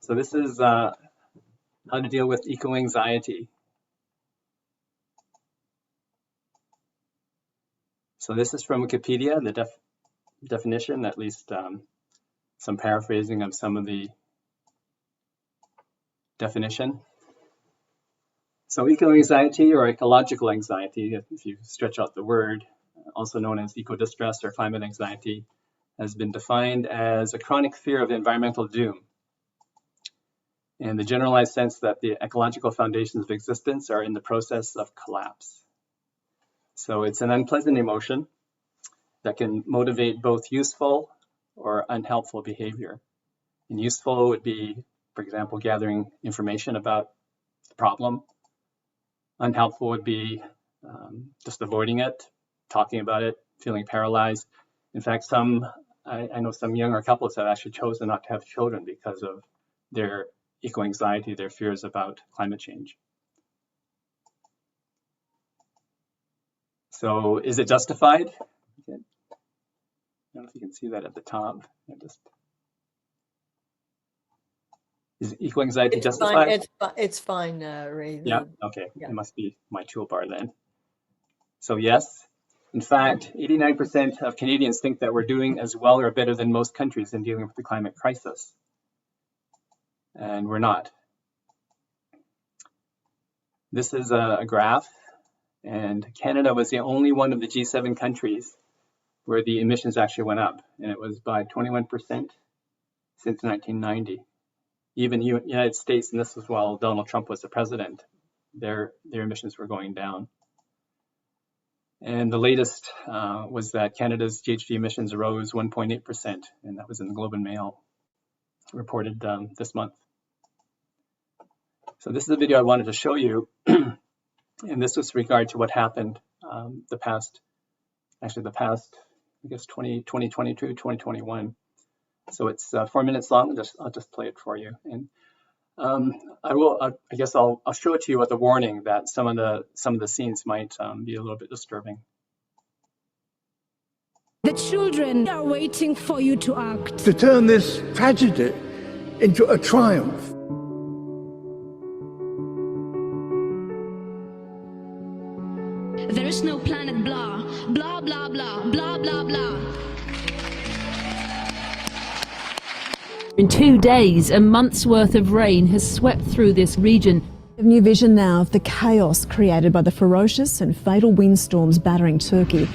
So this is how to deal with eco-anxiety. So this is from Wikipedia, the definition, at least some paraphrasing of some of the definition. So eco-anxiety or ecological anxiety, if you stretch out the word, also known as eco-distress or climate anxiety, has been defined as a chronic fear of environmental doom and the generalized sense that the ecological foundations of existence are in the process of collapse. So it's an unpleasant emotion that can motivate both useful or unhelpful behavior. And useful would be, for example, gathering information about the problem. Unhelpful would be just avoiding it, talking about it, feeling paralyzed. In fact, I know some younger couples have actually chosen not to have children because of their eco-anxiety, their fears about climate change. So is it justified? Okay. I don't know if you can see that at the top. Is eco-anxiety justified? It's fine, Ray. Yeah, okay. Yeah. It must be my toolbar then. So yes, in fact, 89% of Canadians think that we're doing as well or better than most countries in dealing with the climate crisis. And we're not. This is a graph, and Canada was the only one of the G7 countries where the emissions actually went up, and it was by 21% since 1990. Even United States, and this was while Donald Trump was the president, their emissions were going down. And the latest was that Canada's GHG emissions rose 1.8%, and that was in the Globe and Mail, reported this month. So this is a video I wanted to show you, and this was regard to what happened the past, I guess 2022, 2021. So it's 4 minutes long. I'll just play it for you. And I guess I'll show it to you with a warning that some of the scenes might be a little bit disturbing. The children are waiting for you to act. To turn this tragedy into a triumph. There is no planet blah, blah, blah, blah, blah, blah, blah. In 2 days, a month's worth of rain has swept through this region. A new vision now of the chaos created by the ferocious and fatal windstorms battering Turkey.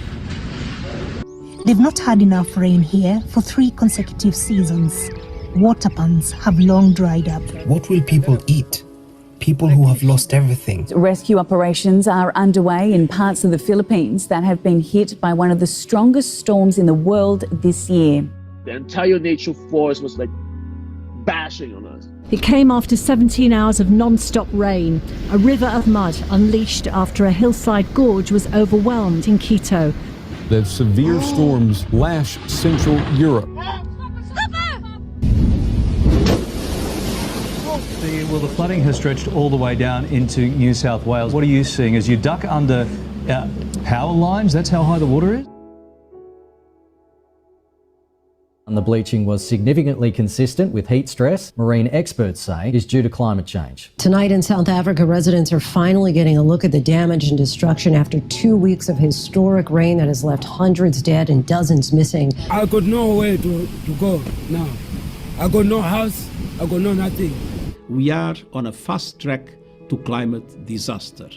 They've not had enough rain here for 3 consecutive seasons. Water ponds have long dried up. What will people eat? People who have lost everything. Rescue operations are underway in parts of the Philippines that have been hit by one of the strongest storms in the world this year. The entire nature force was like bashing on us. It came after 17 hours of non-stop rain. A river of mud unleashed after a hillside gorge was overwhelmed in Quito. The severe storms lash Central Europe. Well, the flooding has stretched all the way down into New South Wales. What are you seeing as you duck under power lines? That's how high the water is? And the bleaching was significantly consistent with heat stress, marine experts say, is due to climate change. Tonight in South Africa, residents are finally getting a look at the damage and destruction after 2 weeks of historic rain that has left hundreds dead and dozens missing. I got nowhere to go now. I got no house, I got no nothing. We are on a fast track to climate disaster.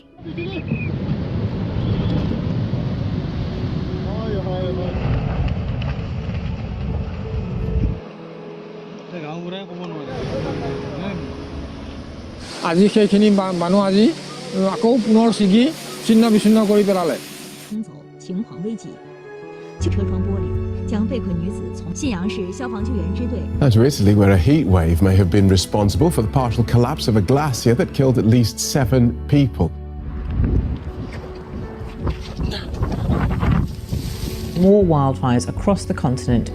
আজি সেইখিনি মানুহ আজি আকৌ পুনৰ ছিগি ছিন্ন বিচ্ছিন্ন কৰি পেলালে। Now to Italy, where a heat wave may have been responsible for the partial collapse of a glacier that killed at least 7 people. More wildfires across the continent.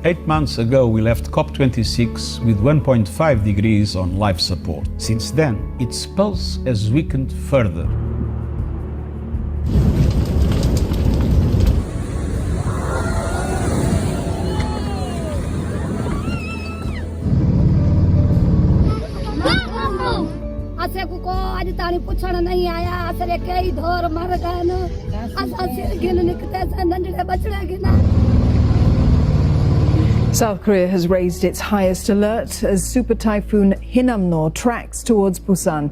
8 months ago, we left COP26 with 1.5 degrees on life support. Since then, its pulse has weakened further. आज ताणी पुछण नहीं आया असरे कई धोर मर गए न असा सिर गिन निकते से नंढड़े बचड़े गिना. South Korea has raised its highest alert as super typhoon Hinamno tracks towards Busan.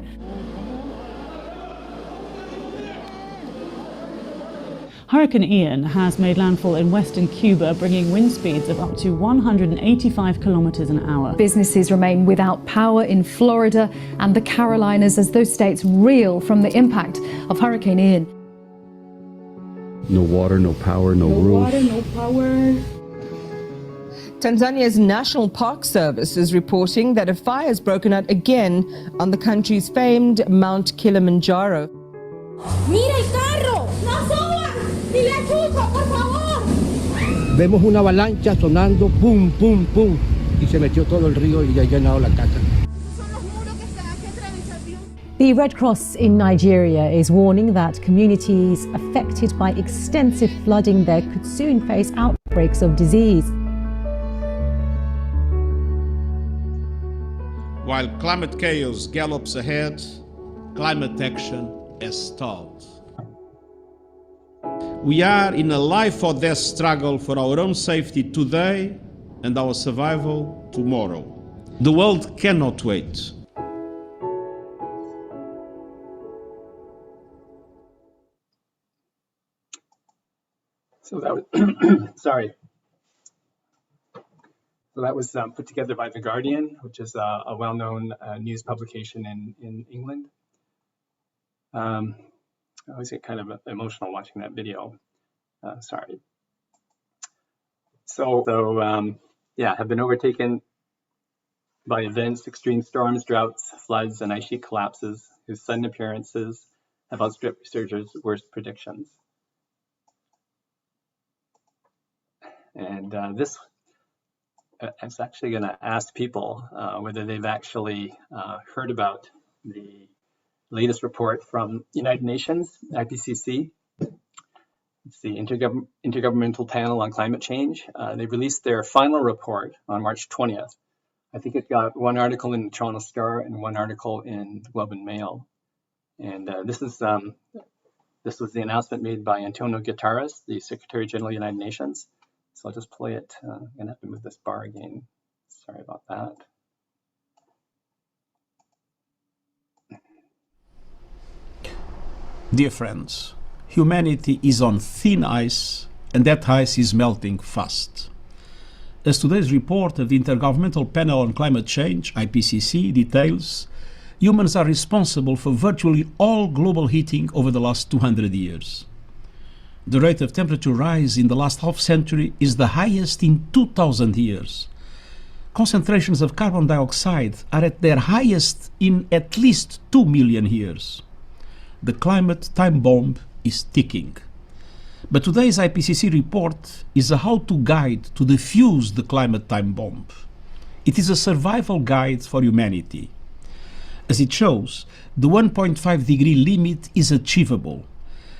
Hurricane Ian has made landfall in western Cuba, bringing wind speeds of up to 185 kilometers an hour. Businesses remain without power in Florida and the Carolinas as those states reel from the impact of Hurricane Ian. No water, no power, no roof. Water, no power. Tanzania's National Park Service is reporting that a fire has broken out again on the country's famed Mount Kilimanjaro. Mira el carro, no suba, y le chuzo, por favor. Vemos una avalancha sonando pum, pum, pum, y se metió todo el río y ya ha llenado la casa. The Red Cross in Nigeria is warning that communities affected by extensive flooding there could soon face outbreaks of disease. While climate chaos gallops ahead, climate action has stalled. We are in a life or death struggle for our own safety today and our survival tomorrow. The world cannot wait. So that was, sorry. So that was put together by The Guardian, which is a well-known news publication in England. I always get kind of emotional watching that video. Sorry. Yeah, have been overtaken by events, extreme storms, droughts, floods, and ice sheet collapses, whose sudden appearances have outstripped researchers' worst predictions. And this is actually going to ask people whether they've actually heard about the latest report from United Nations, IPCC. It's the Intergovernmental Panel on Climate Change. They released their final report on March 20th. I think it got one article in the Toronto Star and one article in the Globe and Mail. And this was the announcement made by Antonio Guterres, the Secretary General of the United Nations. So I'll just play it. I'm going to have to move this bar again. Sorry about that. Dear friends, humanity is on thin ice, and that ice is melting fast. As today's report of the Intergovernmental Panel on Climate Change, IPCC, details, humans are responsible for virtually all global heating over the last 200 years. The rate of temperature rise in the last half century is the highest in 2,000 years. Concentrations of carbon dioxide are at their highest in at least 2 million years. The climate time bomb is ticking. But today's IPCC report is a how-to guide to defuse the climate time bomb. It is a survival guide for humanity. As it shows, the 1.5 degree limit is achievable,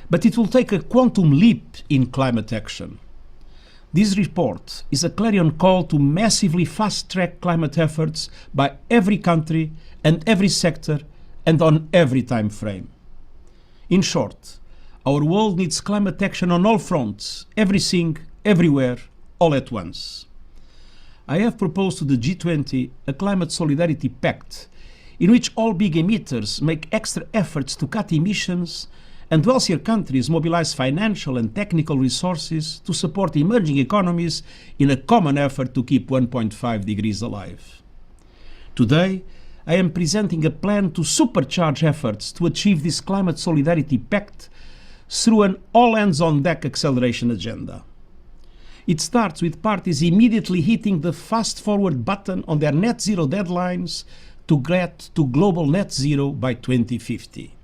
but it will take a quantum leap in climate action. This report is a clarion call to massively fast-track climate efforts by every country and every sector and on every time frame. In short, our world needs climate action on all fronts, everything, everywhere, all at once. I have proposed to the G20 a climate solidarity pact in which all big emitters make extra efforts to cut emissions and wealthier countries mobilize financial and technical resources to support emerging economies in a common effort to keep 1.5 degrees alive. Today, I am presenting a plan to supercharge efforts to achieve this climate solidarity pact through an all-hands-on-deck acceleration agenda. It starts with parties immediately hitting the fast-forward button on their net zero deadlines to get to global net zero by 2050,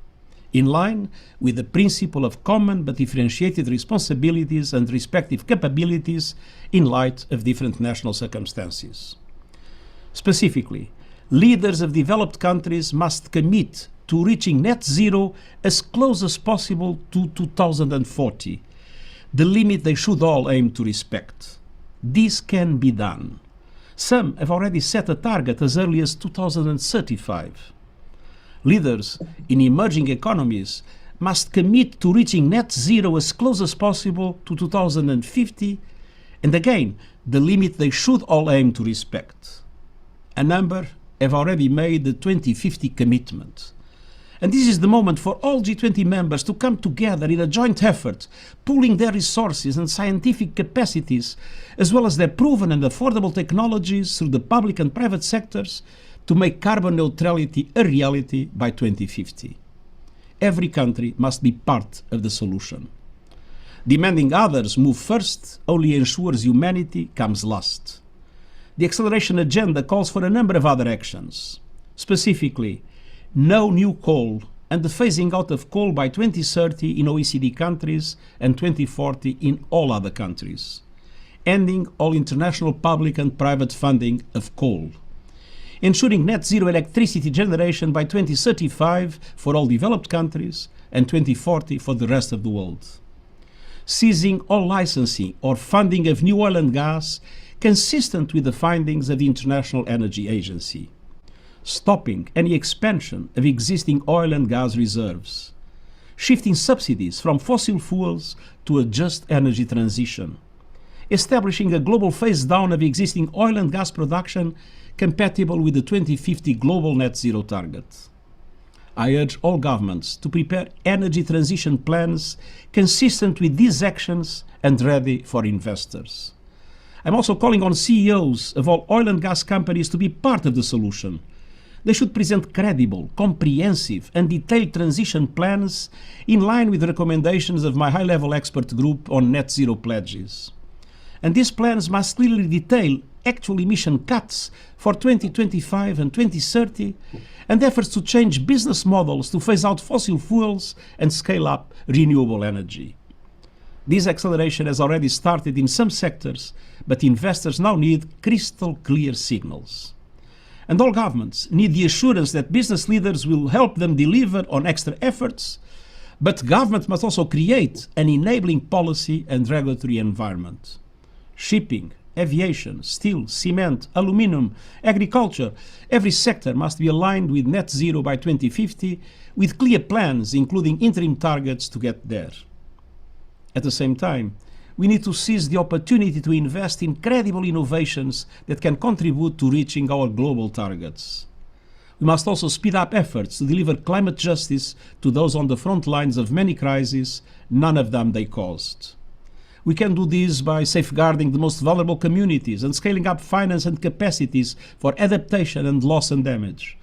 in line with the principle of common but differentiated responsibilities and respective capabilities in light of different national circumstances. Specifically, leaders of developed countries must commit to reaching net zero as close as possible to 2040, the limit they should all aim to respect. This can be done. Some have already set a target as early as 2035. Leaders in emerging economies must commit to reaching net zero as close as possible to 2050, and again, the limit they should all aim to respect. A number have already made the 2050 commitment. And this is the moment for all G20 members to come together in a joint effort, pooling their resources and scientific capacities, as well as their proven and affordable technologies through the public and private sectors, to make carbon neutrality a reality by 2050. Every country must be part of the solution. Demanding others move first only ensures humanity comes last. The acceleration agenda calls for a number of other actions. Specifically, no new coal and the phasing out of coal by 2030 in OECD countries and 2040 in all other countries. Ending all international public and private funding of coal. Ensuring net zero electricity generation by 2035 for all developed countries and 2040 for the rest of the world. Ceasing all licensing or funding of new oil and gas consistent with the findings of the International Energy Agency. Stopping any expansion of existing oil and gas reserves. Shifting subsidies from fossil fuels to a just energy transition. Establishing a global phase down of existing oil and gas production compatible with the 2050 global net zero target. I urge all governments to prepare energy transition plans consistent with these actions and ready for investors. I'm also calling on CEOs of all oil and gas companies to be part of the solution. They should present credible, comprehensive and detailed transition plans in line with the recommendations of my high-level expert group on net zero pledges. And these plans must clearly detail actual emission cuts for 2025 and 2030 and efforts to change business models to phase out fossil fuels and scale up renewable energy. This acceleration has already started in some sectors, but investors now need crystal clear signals. And all governments need the assurance that business leaders will help them deliver on extra efforts, but government must also create an enabling policy and regulatory environment. Shipping, aviation, steel, cement, aluminum, agriculture, every sector must be aligned with net zero by 2050 with clear plans, including interim targets to get there. At the same time, we need to seize the opportunity to invest in credible innovations that can contribute to reaching our global targets. We must also speed up efforts to deliver climate justice to those on the front lines of many crises, none of them they caused. We can do this by safeguarding the most vulnerable communities and scaling up finance and capacities for adaptation and loss and damage.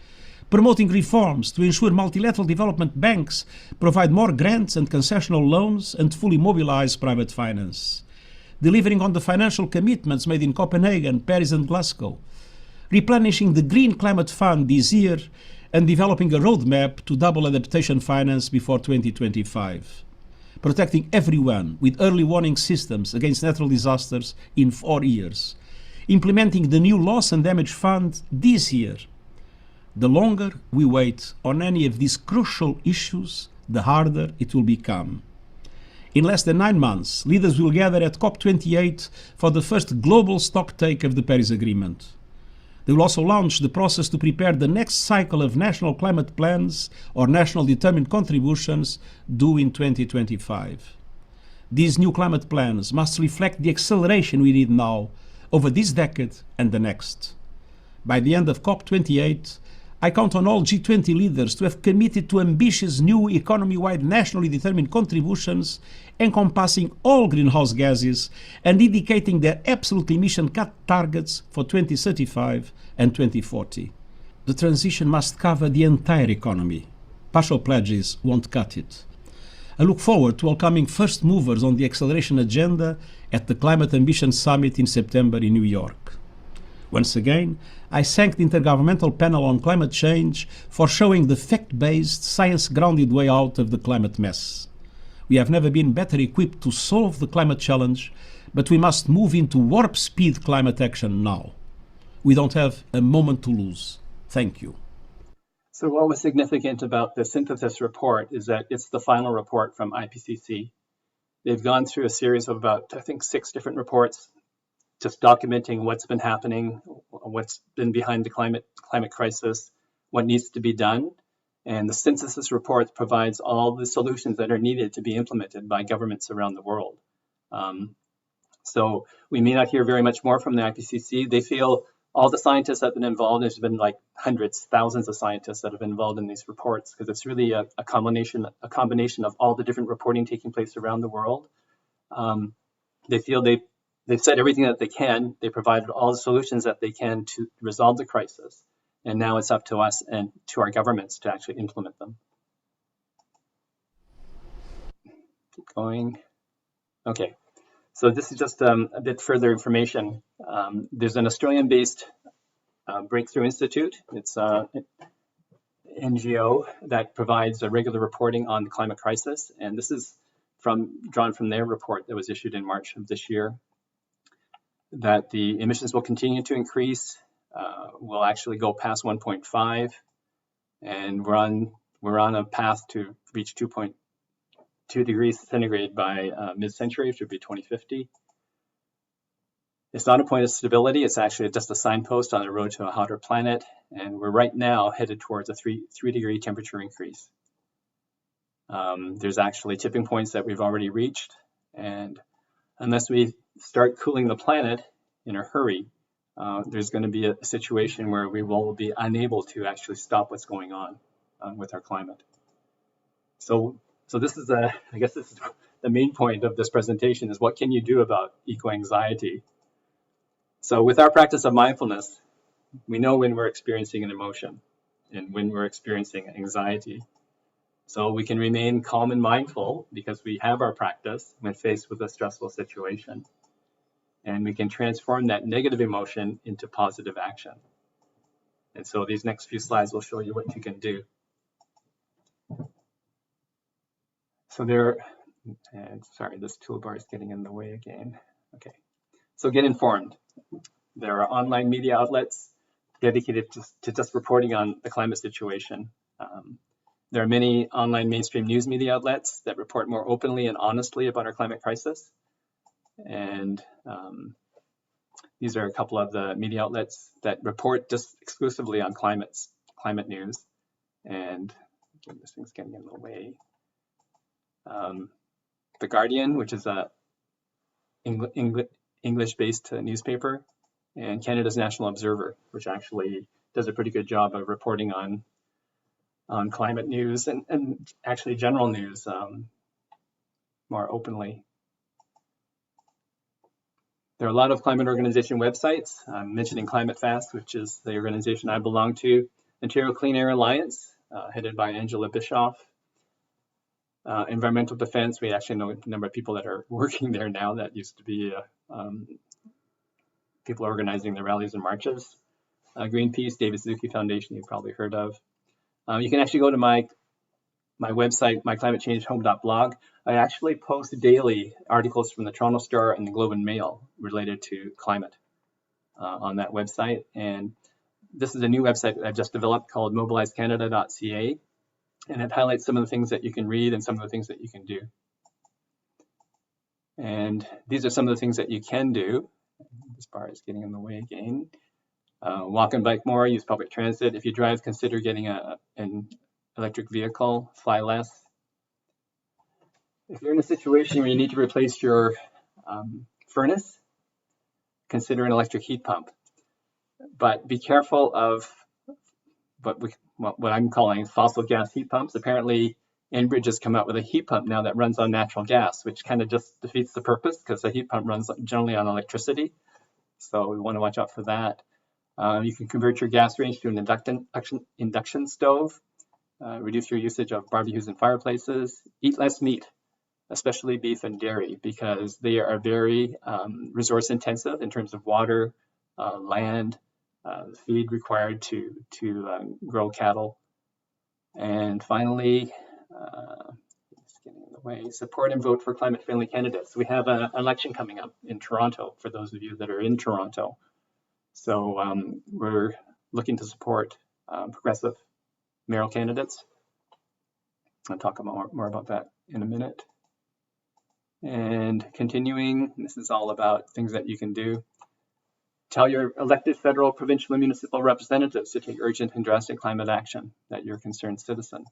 Promoting reforms to ensure multilateral development banks provide more grants and concessional loans and fully mobilize private finance. Delivering on the financial commitments made in Copenhagen, Paris and Glasgow. Replenishing the Green Climate Fund this year and developing a roadmap to double adaptation finance before 2025. Protecting everyone with early warning systems against natural disasters in 4 years. Implementing the new loss and damage fund this year. The longer we wait on any of these crucial issues, the harder it will become. In less than 9 months, leaders will gather at COP28 for the first global stocktake of the Paris Agreement. They will also launch the process to prepare the next cycle of national climate plans or national determined contributions due in 2025. These new climate plans must reflect the acceleration we need now over this decade and the next. By the end of COP28, I count on all G20 leaders to have committed to ambitious new economy-wide nationally determined contributions encompassing all greenhouse gases and indicating their absolute emission cut targets for 2035 and 2040. The transition must cover the entire economy. Partial pledges won't cut it. I look forward to welcoming first movers on the acceleration agenda at the Climate Ambition Summit in September in New York. Once again, I thank the Intergovernmental Panel on Climate Change for showing the fact-based, science-grounded way out of the climate mess. We have never been better equipped to solve the climate challenge, but we must move into warp speed climate action now. We don't have a moment to lose. Thank you. So what was significant about the synthesis report is that it's the final report from IPCC. They've gone through a series of about, I think, 6 different reports, just documenting what's been happening, what's been behind the climate crisis, what needs to be done. And the synthesis report provides all the solutions that are needed to be implemented by governments around the world. So we may not hear very much more from the IPCC. They feel all the scientists that have been involved, there's been like hundreds, thousands of scientists that have been involved in these reports, because it's really a combination of all the different reporting taking place around the world. They feel they've said everything that they can. They provided all the solutions that they can to resolve the crisis. And now it's up to us and to our governments to actually implement them. Keep going. Okay, so this is just a bit further information. There's an Australian-based Breakthrough Institute. It's an NGO that provides a regular reporting on the climate crisis. And this is drawn from their report that was issued in March of this year, that the emissions will continue to increase. We'll actually go past 1.5, and we're on a path to reach 2.2 degrees centigrade by mid-century, which would be 2050. It's not a point of stability. It's actually just a signpost on the road to a hotter planet, and we're right now headed towards a 3-degree temperature increase. There's actually tipping points that we've already reached, and unless we start cooling the planet in a hurry, there's going to be a situation where we will be unable to actually stop what's going on with our climate. So this is I guess this is the main point of this presentation, is what can you do about eco-anxiety? So with our practice of mindfulness, we know when we're experiencing an emotion and when we're experiencing anxiety. So we can remain calm and mindful because we have our practice when faced with a stressful situation. And we can transform that negative emotion into positive action. And so these next few slides will show you what you can do. So sorry, this toolbar is getting in the way again. Okay, so get informed. There are online media outlets dedicated to just reporting on the climate situation. There are many online mainstream news media outlets that report more openly and honestly about our climate crisis. And these are a couple of the media outlets that report just exclusively on climate news. And this thing's getting in the way. The Guardian, which is a English-based newspaper, and Canada's National Observer, which actually does a pretty good job of reporting on climate news and actually general news more openly. There are a lot of climate organization websites. I'm mentioning Climate Fast, which is the organization I belong to. Ontario Clean Air Alliance, headed by Angela Bischoff. Environmental Defense, we actually know a number of people that are working there now. That used to be people organizing the rallies and marches. Greenpeace, David Suzuki Foundation, you've probably heard of. You can actually go to my website, myclimatechangehome.blog. I actually post daily articles from the Toronto Star and the Globe and Mail related to climate on that website. And this is a new website that I've just developed called mobilizecanada.ca. And it highlights some of the things that you can read and some of the things that you can do. And these are some of the things that you can do. This bar is getting in the way again. Walk and bike more, use public transit. If you drive, consider getting an electric vehicle, fly less. If you're in a situation where you need to replace your furnace, consider an electric heat pump. But be careful of what I'm calling fossil gas heat pumps. Apparently, Enbridge has come out with a heat pump now that runs on natural gas, which kind of just defeats the purpose because the heat pump runs generally on electricity. So we want to watch out for that. You can convert your gas range to an induction stove. Reduce your usage of barbecues and fireplaces. Eat less meat, especially beef and dairy, because they are very resource intensive in terms of water, land, feed required to grow cattle. And finally, it's getting in the way, support and vote for climate-friendly candidates. We have an election coming up in Toronto, for those of you that are in Toronto. So we're looking to support progressive mayoral candidates. I'll talk more about that in a minute. And continuing, this is all about things that you can do Tell your elected federal, provincial, and municipal representatives to take urgent and drastic climate action that you're a concerned citizen.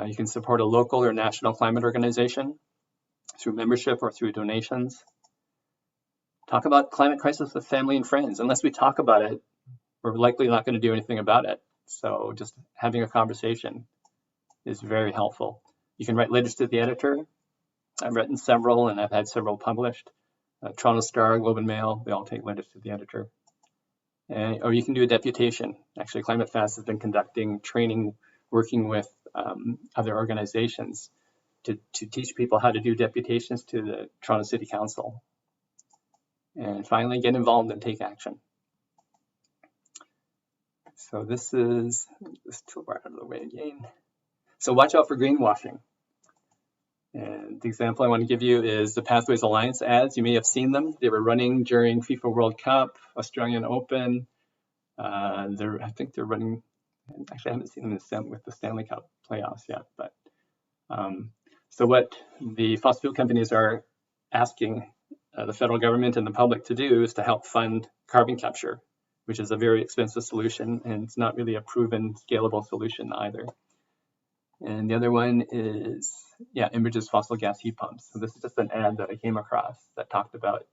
You can support a local or national climate organization through membership or through donations. Talk about climate crisis with family and friends. Unless we talk about it, we're likely not going to do anything about it. So just having a conversation is very helpful. You can write letters to the editor. I've written several and I've had several published. Toronto Star, Globe and Mail, they all take letters to the editor. Or you can do a deputation. Actually, Climate Fast has been conducting training, working with other organizations to teach people how to do deputations to the Toronto City Council. And finally, get involved and take action. So this is this toolbar out of the way again. So watch out for greenwashing. And the example I want to give you is the Pathways Alliance ads. You may have seen them. They were running during FIFA World Cup, Australian Open. I think they're running, actually I haven't seen them with the Stanley Cup playoffs yet. But so what the fossil fuel companies are asking the federal government and the public to do is to help fund carbon capture, which is a very expensive solution, and it's not really a proven scalable solution either. And the other one is, Enbridge's fossil gas heat pumps. So this is just an ad that I came across that talked about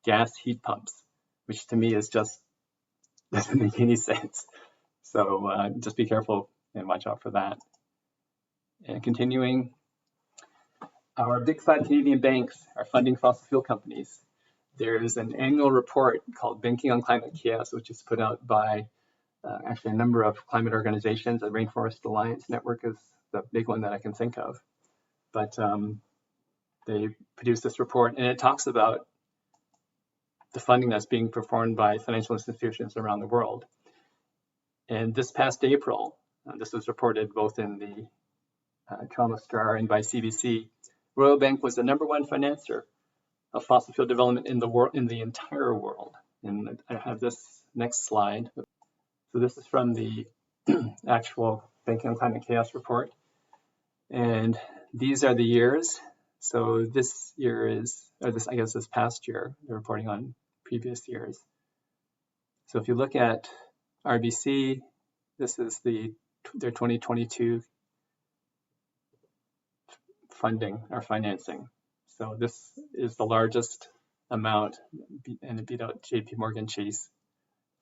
gas heat pumps, which to me is just doesn't make any sense. So just be careful and watch out for that. And continuing, our big five Canadian banks are funding fossil fuel companies. There's an annual report called Banking on Climate Chaos, which is put out by actually a number of climate organizations. The Rainforest Alliance Network is the big one that I can think of. But they produced this report, and it talks about the funding that's being performed by financial institutions around the world. And this past April, this was reported both in the Toronto Star and by CBC, Royal Bank was the #1 financer of fossil fuel development in the world, in the entire world. And I have this next slide. So this is from the actual Banking on Climate Chaos report. And these are the years. So this year is, or this, I guess this past year, they're reporting on previous years. So if you look at RBC, this is their 2022 funding or financing. So this is the largest amount, and it beat out JP Morgan Chase.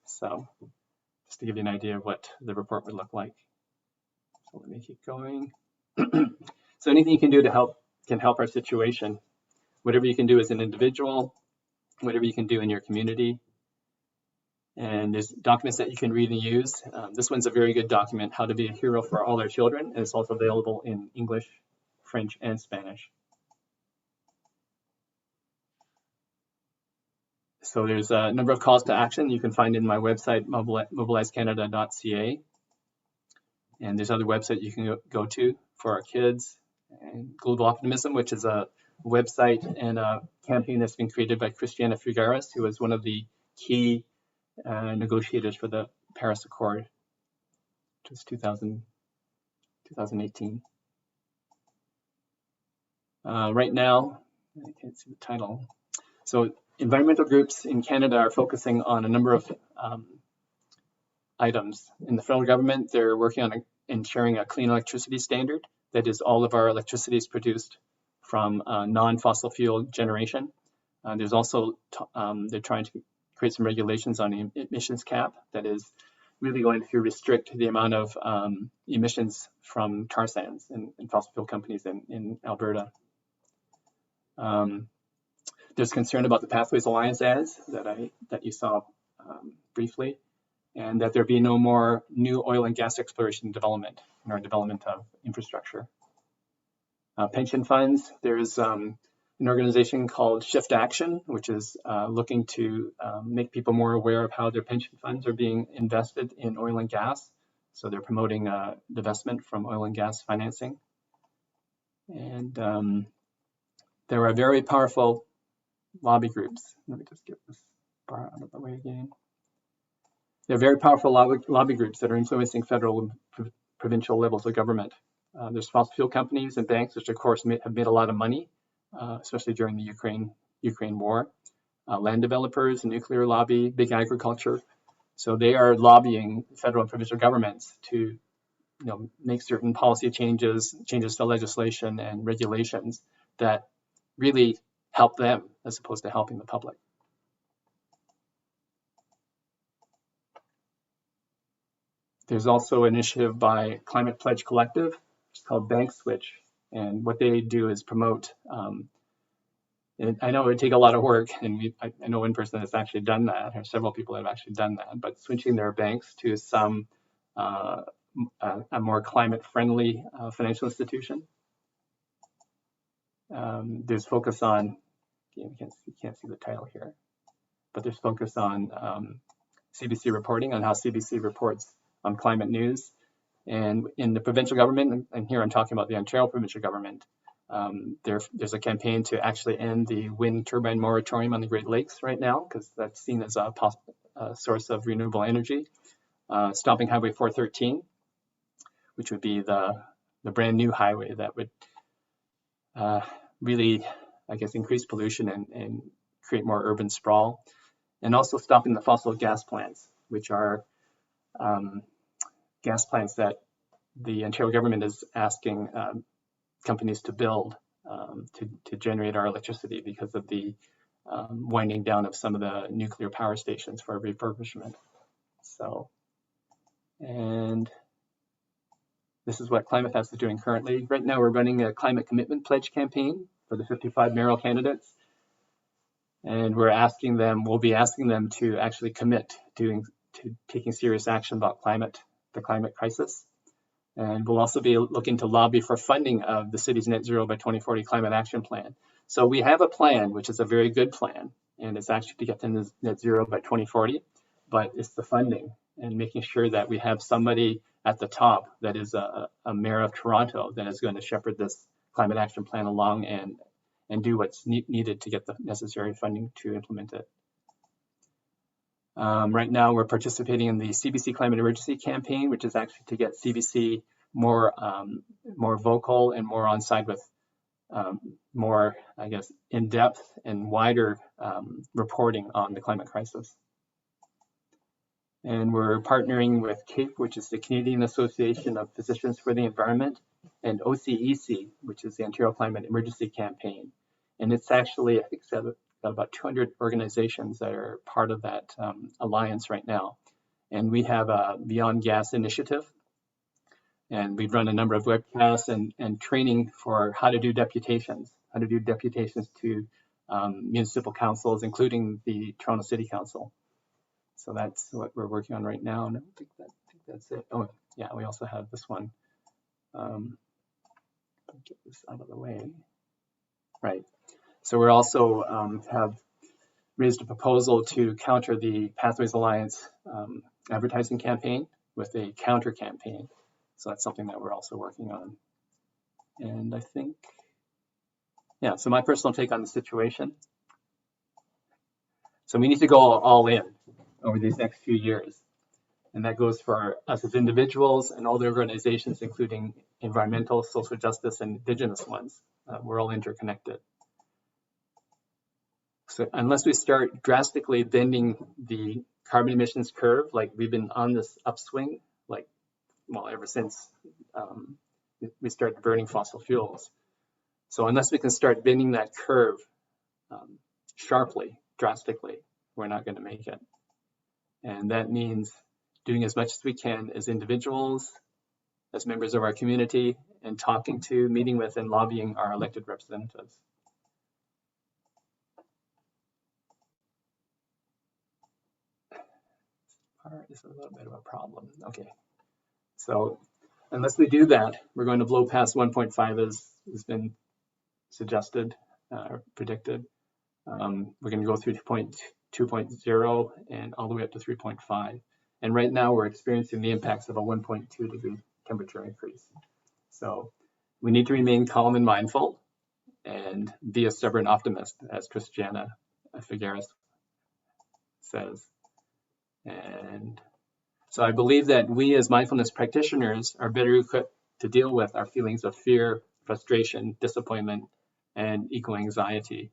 So just to give you an idea of what the report would look like. So let me keep going. So anything you can do to help can help our situation. Whatever you can do as an individual, whatever you can do in your community. And there's documents that you can read and use. This one's a very good document, How to Be a Hero for All Our Children, and it's also available in English, French, and Spanish. So there's a number of calls to action you can find in my website, mobilizecanada.ca. And there's other websites you can go to for our kids. And Global Optimism, which is a website and a campaign that's been created by Christiana Figueres, who was one of the key negotiators for the Paris Accord, which was 2018. Right now, I can't see the title. So environmental groups in Canada are focusing on a number of items. In the federal government, they're working on ensuring a clean electricity standard. That is, all of our electricity is produced from non-fossil fuel generation. There's also, they're trying to create some regulations on the emissions cap that is really going to restrict the amount of emissions from tar sands and fossil fuel companies in Alberta. There's concern about the Pathways Alliance ads that you saw briefly, and that there be no more new oil and gas exploration and development in our development of infrastructure. Pension funds, there's an organization called Shift Action, which is looking to make people more aware of how their pension funds are being invested in oil and gas. So they're promoting divestment from oil and gas financing. And there are very powerful lobby groups. Let me just get this bar out of the way again. There are very powerful lobby groups that are influencing federal and provincial levels of government. There's fossil fuel companies and banks, which of course have made a lot of money, especially during the Ukraine war. land developers, nuclear lobby, big agriculture. So they are lobbying federal and provincial governments to make certain policy changes to legislation and regulations that really help them as opposed to helping the public. There's also an initiative by Climate Pledge Collective, which is called Bank Switch. And what they do is promote, and I know it would take a lot of work, and I know one person that's actually done that, or several people have actually done that, but switching their banks to some a more climate-friendly financial institution. There's focus on, you can't see the title here, but there's focus on CBC reporting, on how CBC reports on climate news. And in the provincial government, and here I'm talking about the Ontario provincial government, there's a campaign to actually end the wind turbine moratorium on the Great Lakes right now, because that's seen as a source of renewable energy. Stopping Highway 413, which would be the brand new highway that would really, I guess, increase pollution and create more urban sprawl. And also stopping the fossil gas plants, which are gas plants that the Ontario government is asking companies to build to generate our electricity because of the winding down of some of the nuclear power stations for refurbishment. So, and this is what Climate Fast is doing currently. Right now we're running a climate commitment pledge campaign for the 55 mayoral candidates. And we'll be asking them to actually commit to taking serious action about the climate crisis. And we'll also be looking to lobby for funding of the city's Net Zero by 2040 Climate Action Plan. So we have a plan, which is a very good plan, and it's actually to get to Net Zero by 2040, but it's the funding and making sure that we have somebody at the top that is a mayor of Toronto that is going to shepherd this climate action plan along and do what's needed to get the necessary funding to implement it. Right now, we're participating in the CBC Climate Emergency Campaign, which is actually to get CBC more vocal and more on side with more, I guess, in-depth and wider reporting on the climate crisis. And we're partnering with CAPE, which is the Canadian Association of Physicians for the Environment, and OCEC, which is the Ontario Climate Emergency Campaign. And it's actually, I think, got about 200 organizations that are part of that alliance right now. And we have a Beyond Gas initiative. And we've run a number of webcasts and training for how to do deputations to municipal councils, including the Toronto City Council. So that's what we're working on right now. And I think that's it. Oh, yeah, we also have this one. Get this out of the way. Right. So we're also have raised a proposal to counter the Pathways Alliance advertising campaign with a counter campaign. So that's something that we're also working on. And I think, yeah, so my personal take on the situation. So we need to go all in over these next few years. And that goes for us as individuals and all the organizations, including environmental, social justice, and Indigenous ones. We're all interconnected. So unless we start drastically bending the carbon emissions curve, like we've been on this upswing, ever since we started burning fossil fuels. So unless we can start bending that curve sharply, drastically, we're not going to make it. And that means doing as much as we can as individuals, as members of our community, and talking to, meeting with, and lobbying our elected representatives. This is a little bit of a problem. Okay. So unless we do that, we're going to blow past 1.5 as has been suggested or predicted. We're going to go through 2.0 and all the way up to 3.5. And right now we're experiencing the impacts of a 1.2 degree temperature increase. So we need to remain calm and mindful and be a stubborn optimist, as Christiana Figueres says. And so I believe that we as mindfulness practitioners are better equipped to deal with our feelings of fear, frustration, disappointment, and eco-anxiety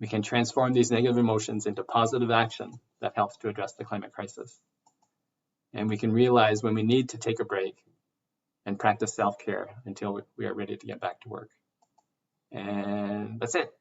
we can transform these negative emotions into positive action that helps to address the climate crisis. And we can realize when we need to take a break and practice self-care until we are ready to get back to work. And that's it.